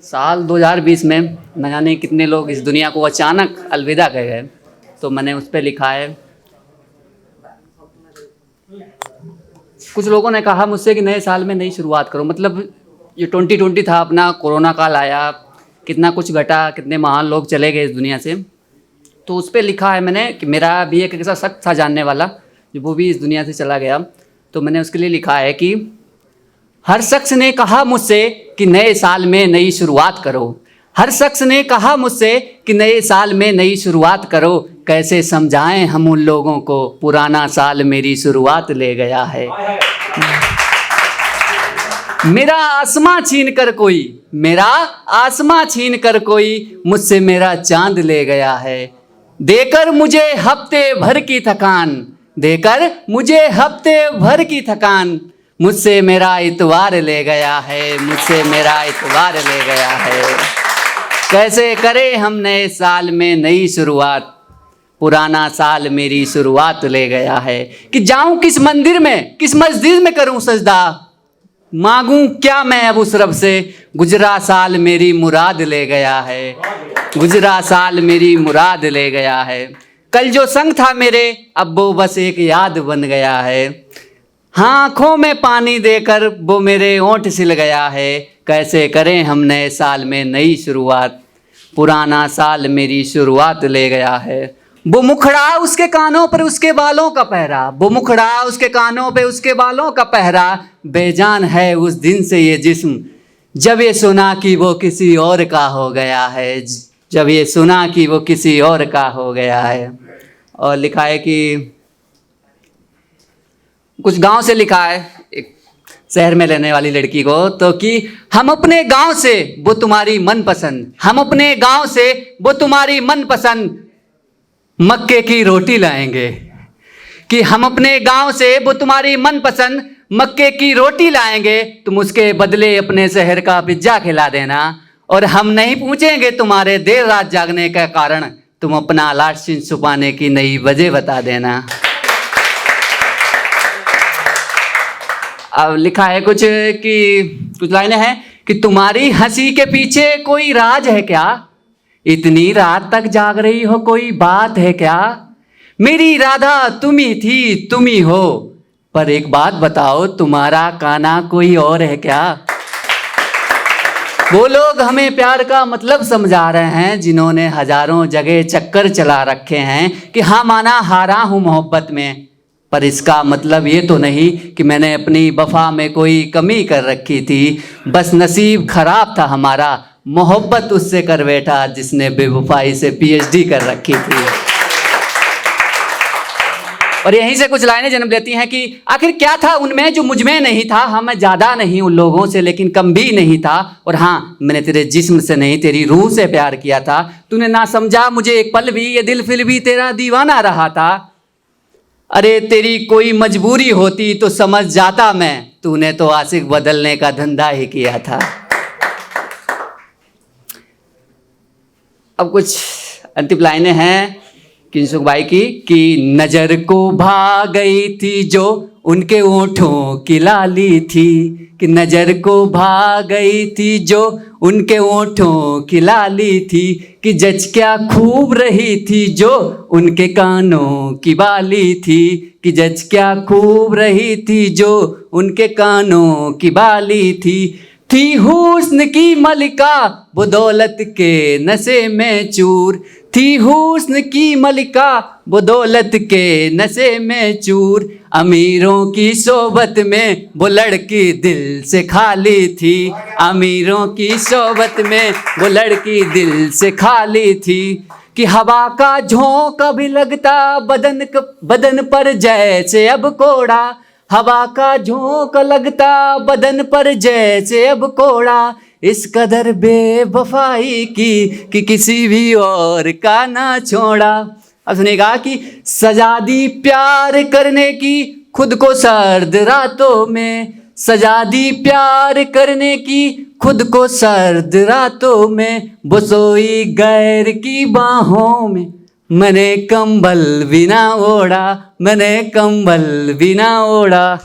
साल 2020 में न जाने कितने लोग इस दुनिया को अचानक अलविदा कह गए, तो मैंने उस पर लिखा है। कुछ लोगों ने कहा मुझसे कि नए साल में नई शुरुआत करो। मतलब ये 2020 था, अपना कोरोना काल आया, कितना कुछ घटा, कितने महान लोग चले गए इस दुनिया से। तो उस पर लिखा है मैंने कि मेरा भी एक ऐसा शख्स था जानने वाला, जो वो भी इस दुनिया से चला गया। तो मैंने उसके लिए लिखा है कि हर शख्स ने कहा मुझसे कि नए साल में नई शुरुआत करो। हर शख्स ने कहा मुझसे कि नए साल में नई शुरुआत करो। कैसे समझाएं हम उन लोगों को, पुराना साल मेरी शुरुआत ले गया है। मेरा आसमां छीन कर कोई, मेरा आसमां छीन कर कोई मुझसे मेरा चांद ले गया है। देकर मुझे हफ्ते भर की थकान, देकर मुझे हफ्ते भर की थकान, मुझसे मेरा इतवार ले गया है, मुझसे मेरा इतवार ले गया है। कैसे करें हम नए साल में नई शुरुआत, पुराना साल मेरी शुरुआत ले गया है। कि जाऊं किस मंदिर में, किस मस्जिद में करूं सजदा, मांगूं क्या मैं अब उस रब से, गुजरा साल मेरी मुराद ले गया है, गुजरा साल मेरी मुराद ले गया है। कल जो संग था मेरे अब वो बस एक याद बन गया है। हाँ, आँखों में पानी देकर वो मेरे ओंठ सिल गया है। कैसे करें हम नए साल में नई शुरुआत, पुराना साल मेरी शुरुआत ले गया है। वो मुखड़ा उसके कानों पर उसके बालों का पहरा, वो मुखड़ा उसके कानों पे उसके बालों का पहरा, बेजान है उस दिन से ये जिस्म जब ये सुना कि वो किसी और का हो गया है, जब ये सुना कि वो किसी और का हो गया है। और लिखा है कि कुछ गांव से लिखा है एक शहर में रहने वाली लड़की को, तो कि हम अपने गांव से वो तुम्हारी मनपसंद, हम अपने गांव से वो तुम्हारी मनपसंद मक्के की रोटी लाएंगे। कि हम अपने गांव से वो तुम्हारी मनपसंद मक्के की रोटी लाएंगे, तुम उसके बदले अपने शहर का पिज्जा खिला देना। और हम नहीं पूछेंगे तुम्हारे देर रात जागने का कारण, तुम अपना लालची छुपाने की नई वजह बता देना। अब लिखा है कुछ लाइनें हैं कि तुम्हारी हंसी के पीछे कोई राज है क्या, इतनी रात तक जाग रही हो कोई बात है क्या। मेरी राधा तुम ही थी तुम ही हो, पर एक बात बताओ तुम्हारा काना कोई और है क्या। वो लोग हमें प्यार का मतलब समझा रहे हैं जिन्होंने हजारों जगह चक्कर चला रखे हैं कि हाँ माना हारा हूँ मोहब्बत में, पर इसका मतलब ये तो नहीं कि मैंने अपनी वफा में कोई कमी कर रखी थी। बस नसीब खराब था हमारा, मोहब्बत उससे कर बैठा जिसने बेवफाई से पीएचडी कर रखी थी। और यहीं से कुछ लाइनें जन्म लेती हैं कि आखिर क्या था उनमें जो मुझ में नहीं था। हाँ, मैं ज़्यादा नहीं उन लोगों से, लेकिन कम भी नहीं था। और हाँ, मैंने तेरे जिस्म से नहीं तेरी रूह से प्यार किया था। तूने ना समझा मुझे एक पल भी, ये दिल फिर भी तेरा दीवाना रहा था। अरे तेरी कोई मजबूरी होती तो समझ जाता मैं, तूने तो आशिक बदलने का धंधा ही किया था। अब कुछ अंतिम लाइनें हैं किंसुक भाई की कि नजर को भा गई थी जो उनके ओंठों की लाली थी, कि नजर को भा गई थी जो उनके ओंठों की लाली थी, कि जच क्या खूब रही थी जो उनके कानों की बाली थी, कि जच क्या खूब रही थी जो उनके कानों की बाली थी हुस्न की मलिका वो दौलत के नशे में चूर, थी हुस्न की मलिका वो दौलत के नशे में चूर। अमीरों की सोबत में वो लड़की दिल से खाली थी, अमीरों की सोबत में वो लड़की दिल से खाली थी। कि हवा का झोंका भी लगता बदन पर जैसे अब कोड़ा, हवा का झोंका लगता बदन पर जैसे अब कोड़ा। इस कदर बेवफाई की कि किसी भी और का ना छोड़ा। अब सुनिएगा कि सजा दी प्यार करने की खुद को सर्द रातों में, सजा दी प्यार करने की खुद को सर्द रातों में। वो सोई गैर की बाहों में, मैंने कंबल बिना ओढ़ा, मैंने कंबल बिना ओढ़ा।